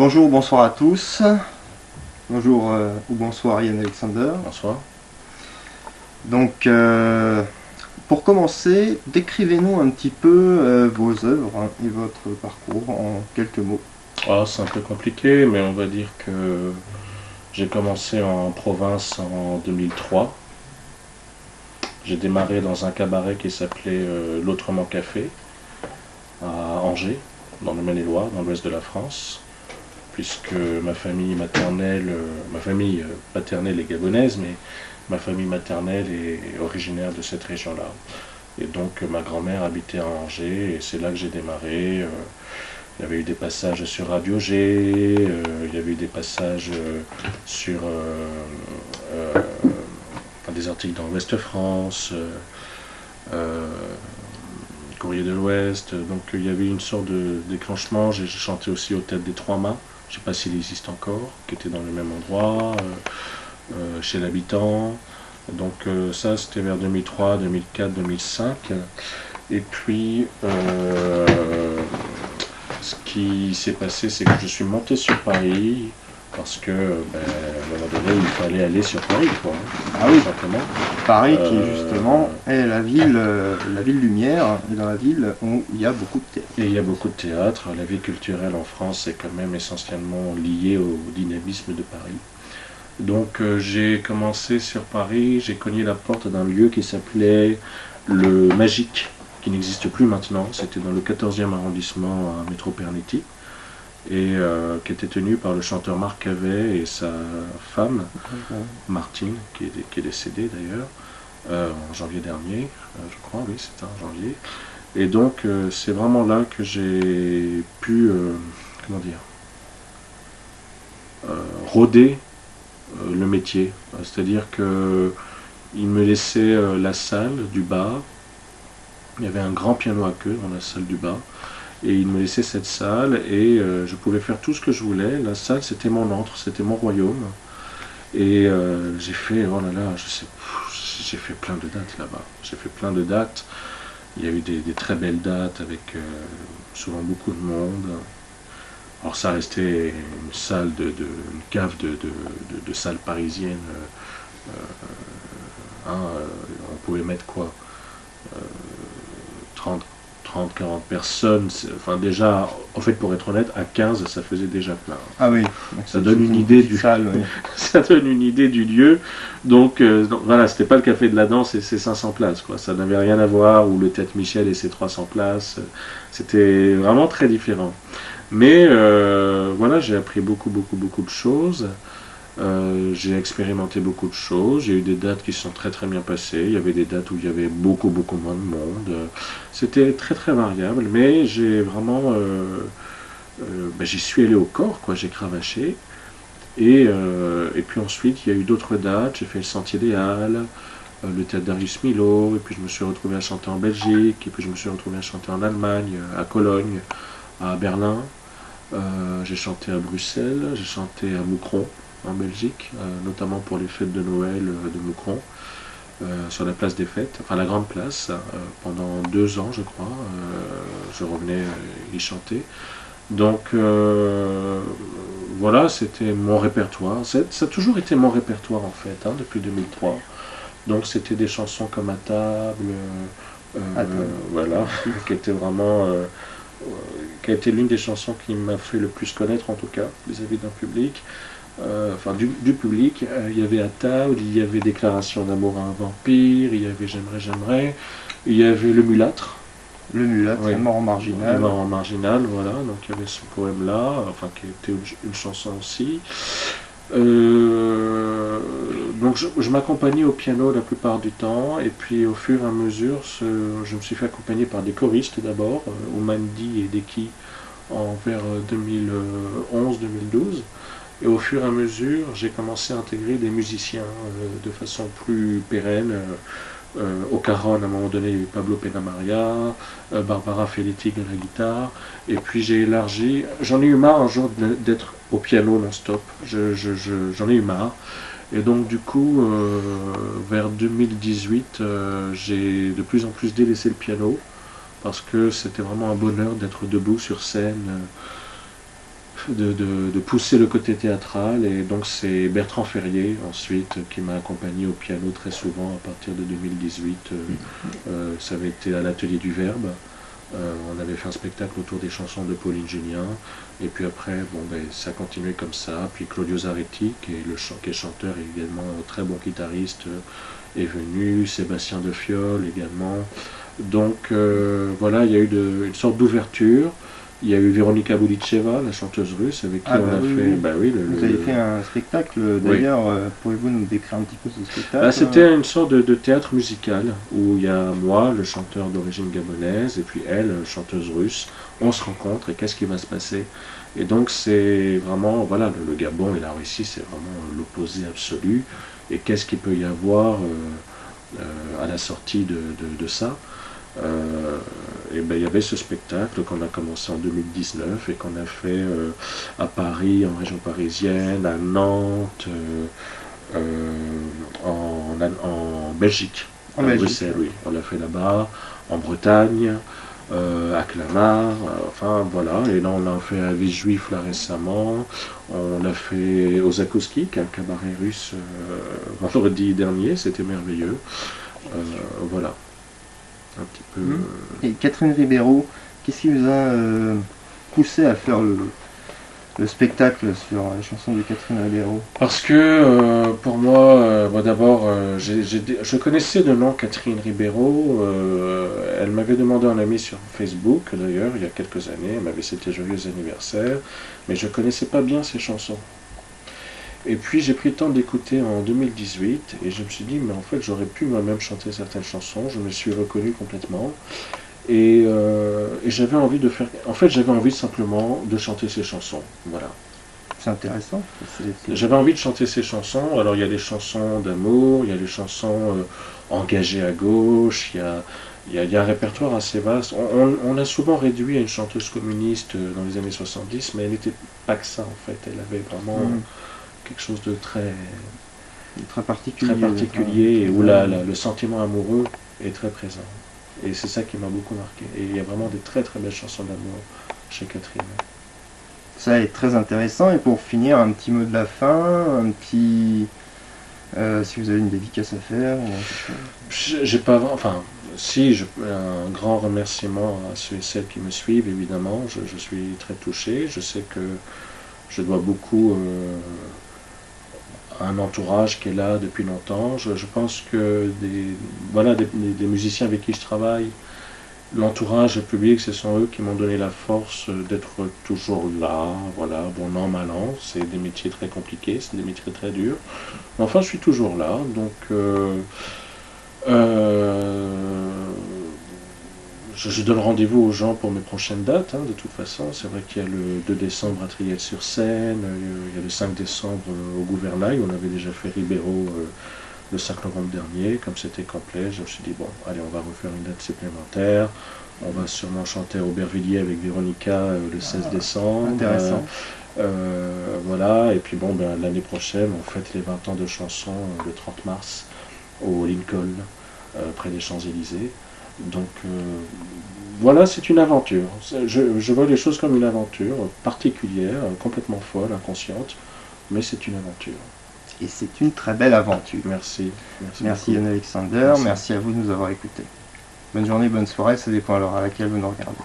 Bonjour, bonsoir à tous. Bonjour ou bonsoir Yann Alexander. Bonsoir. Donc, pour commencer, décrivez-nous un petit peu vos œuvres et votre parcours en quelques mots. Ah, c'est un peu compliqué, mais on va dire que j'ai commencé en province en 2003. J'ai démarré dans un cabaret qui s'appelait l'Autrement Café à Angers, dans le Maine-et-Loire, dans l'ouest de la France, puisque ma famille paternelle est gabonaise, mais ma famille maternelle est originaire de cette région-là. Et donc ma grand-mère habitait à Angers, et c'est là que j'ai démarré. Il y avait eu des passages sur Radio G, il y avait eu des passages sur des articles dans l'Ouest France, euh, Courrier de l'Ouest. Donc il y avait une sorte de déclenchement. J'ai chanté aussi aux Têtes des Trois Mâts, je ne sais pas s'il existe encore, qui était dans le même endroit, chez l'habitant. Donc ça c'était vers 2003, 2004, 2005. Et puis ce qui s'est passé, c'est que je suis monté sur Paris parce que, à un moment donné, il fallait aller sur Paris, quoi. Ah oui, Simplement. Paris qui justement est la ville lumière, et dans la ville où il y a beaucoup de théâtre. Et il y a beaucoup de théâtre. La vie culturelle en France est quand même essentiellement liée au dynamisme de Paris. Donc j'ai commencé sur Paris, j'ai cogné la porte d'un lieu qui s'appelait le Magique, qui n'existe plus maintenant. C'était dans le 14e arrondissement à Métro-Pernetti, et qui était tenu par le chanteur Marc Cavet et sa femme, Martine, qui est décédée d'ailleurs, en janvier dernier, je crois, oui, c'était en janvier. Et donc c'est vraiment là que j'ai pu, comment dire, rôder le métier. C'est-à-dire que il me laissait la salle du bar. Il y avait un grand piano à queue dans la salle du bar. Et il me laissait cette salle et je pouvais faire tout ce que je voulais. La salle, c'était mon antre, c'était mon royaume. Et j'ai fait, oh là là, je sais, j'ai fait plein de dates là-bas. J'ai fait plein de dates. Il y a eu des très belles dates avec souvent beaucoup de monde. Alors ça restait une salle une cave de salle parisienne. On pouvait mettre quoi, 30, 30, 40 personnes. Enfin déjà, en fait pour être honnête, à 15 ça faisait déjà plein. Ah oui, Ça donne une idée du salle, oui. ça donne une idée du lieu. Donc voilà, c'était pas le café de la danse et ses 500 places, quoi. Ça n'avait rien à voir, ou le Tête Michel et ses 300 places. C'était vraiment très différent. Mais voilà, j'ai appris beaucoup, beaucoup, beaucoup de choses. J'ai expérimenté beaucoup de choses. J'ai eu des dates qui se sont très très bien passées. Il y avait des dates où il y avait beaucoup, beaucoup moins de monde. C'était très très variable, mais j'ai vraiment, j'y suis allé au corps, quoi. J'ai cravaché. Et puis ensuite, il y a eu d'autres dates. J'ai fait le Sentier des Halles, le théâtre Darius Milhaud, et puis je me suis retrouvé à chanter en Belgique, et puis je me suis retrouvé à chanter en Allemagne, à Cologne, à Berlin. J'ai chanté à Bruxelles, j'ai chanté à Moucron, en Belgique, notamment pour les fêtes de Noël de Moucron, sur la place des fêtes, enfin la grande place, pendant 2 ans, je crois. Je revenais y chanter. Donc voilà, c'était mon répertoire. Ça a toujours été mon répertoire en fait, hein, depuis 2003. Donc c'était des chansons comme À table, voilà, qui était vraiment, qui a été l'une des chansons qui m'a fait le plus connaître en tout cas vis-à-vis d'un public. Enfin du public. Il y avait À table, il y avait Déclaration d'amour à un vampire, il y avait J'aimerais, j'aimerais, il y avait Le Mulâtre. Le mulâtre, Oui. mort en marginal. Mort en marginal, voilà, donc il y avait ce poème-là, enfin qui était une chanson aussi. Donc je m'accompagnais au piano la plupart du temps, et puis au fur et à mesure, je me suis fait accompagner par des choristes d'abord, Oumandi et Deki, vers 2011-2012. Et au fur et à mesure, j'ai commencé à intégrer des musiciens de façon plus pérenne. Au Caron, à un moment donné, il y a eu Pablo Penamaria, Barbara Felitti à la guitare, et puis j'ai élargi. J'en ai eu marre un jour d'être au piano non-stop, j'en ai eu marre. Et donc du coup, vers 2018, j'ai de plus en plus délaissé le piano, parce que c'était vraiment un bonheur d'être debout sur scène, de pousser le côté théâtral, et donc c'est Bertrand Ferrier ensuite qui m'a accompagné au piano très souvent à partir de 2018. Ça avait été à l'Atelier du Verbe. On avait fait un spectacle autour des chansons de Pauline Julien, et puis après, bon, ben, ça a continué comme ça. Puis Claudio Zaretti, qui est chanteur et également très bon guitariste, est venu, Sébastien Defiol également. Donc voilà, il y a eu une sorte d'ouverture. Il y a eu Véronika Boulitcheva, la chanteuse russe, avec qui on a fait... Oui. Bah oui, Vous avez fait un spectacle, d'ailleurs, pouvez-vous nous décrire un petit peu ce spectacle? C'était une sorte de théâtre musical, où il y a moi, le chanteur d'origine gabonaise, et puis elle, chanteuse russe. On se rencontre, et qu'est-ce qui va se passer? Et donc c'est vraiment, voilà, le Gabon et la Russie, c'est vraiment l'opposé absolu. Et qu'est-ce qu'il peut y avoir à la sortie de ça? Et ben, il y avait ce spectacle qu'on a commencé en 2019 et qu'on a fait à Paris, en région parisienne, à Nantes, en Belgique, à Bruxelles, oui. On l'a fait là-bas, en Bretagne, à Clamart, enfin voilà. Et là on l'a fait à Villejuif là récemment, on l'a fait aux Akouskik, un cabaret russe vendredi dernier, c'était merveilleux. Voilà. Un petit peu. Et Catherine Ribeiro, qu'est-ce qui vous a poussé à faire le spectacle sur la chanson de Catherine Ribeiro? Parce que pour moi, d'abord, je connaissais de nom Catherine Ribeiro. Elle m'avait demandé un ami sur Facebook, d'ailleurs, il y a quelques années. Elle m'avait souhaité joyeux anniversaire, mais je ne connaissais pas bien ses chansons. Et puis j'ai pris le temps d'écouter en 2018 et je me suis dit, mais en fait j'aurais pu moi-même chanter certaines chansons, je me suis reconnu complètement. Et j'avais envie de faire... En fait j'avais envie simplement de chanter ces chansons, voilà. C'est intéressant. J'avais envie de chanter ces chansons, alors il y a des chansons d'amour, il y a des chansons engagées à gauche, il y a un répertoire assez vaste. On l'a souvent réduit à une chanteuse communiste dans les années 70, mais elle n'était pas que ça en fait, elle avait vraiment... quelque chose de très particulier et où le sentiment amoureux est très présent. Et c'est ça qui m'a beaucoup marqué. Et il y a vraiment des très très belles chansons d'amour chez Catherine. Ça est très intéressant. Et pour finir, un petit mot de la fin, un petit... si vous avez une dédicace à faire J'ai pas... Enfin, si, un grand remerciement à ceux et celles qui me suivent, évidemment. Je suis très touché. Je sais que je dois beaucoup... un entourage qui est là depuis longtemps. Je pense que des musiciens avec qui je travaille, l'entourage, le public, ce sont eux qui m'ont donné la force d'être toujours là. Voilà, bon an, mal an. C'est des métiers très compliqués, c'est des métiers très durs. Mais enfin, je suis toujours là. Donc, je donne rendez-vous aux gens pour mes prochaines dates, de toute façon. C'est vrai qu'il y a le 2 décembre à Triel-sur-Seine, il y a le 5 décembre au Gouvernail, on avait déjà fait Ribeiro le 5 novembre dernier, comme c'était complet, je me suis dit, bon, allez, on va refaire une date supplémentaire, on va sûrement chanter à Aubervilliers avec Véronika le 16 décembre. Intéressant. Voilà, et puis bon, ben, l'année prochaine, on fête les 20 ans de chansons le 30 mars au Lincoln, près des Champs-Élysées. Donc voilà, c'est une aventure. Je vois les choses comme une aventure particulière, complètement folle, inconsciente, mais c'est une aventure. Et c'est une très belle aventure. Merci. Merci Yann Alexander, merci à vous de nous avoir écoutés. Bonne journée, bonne soirée, ça dépend à l'heure à laquelle vous nous regardez.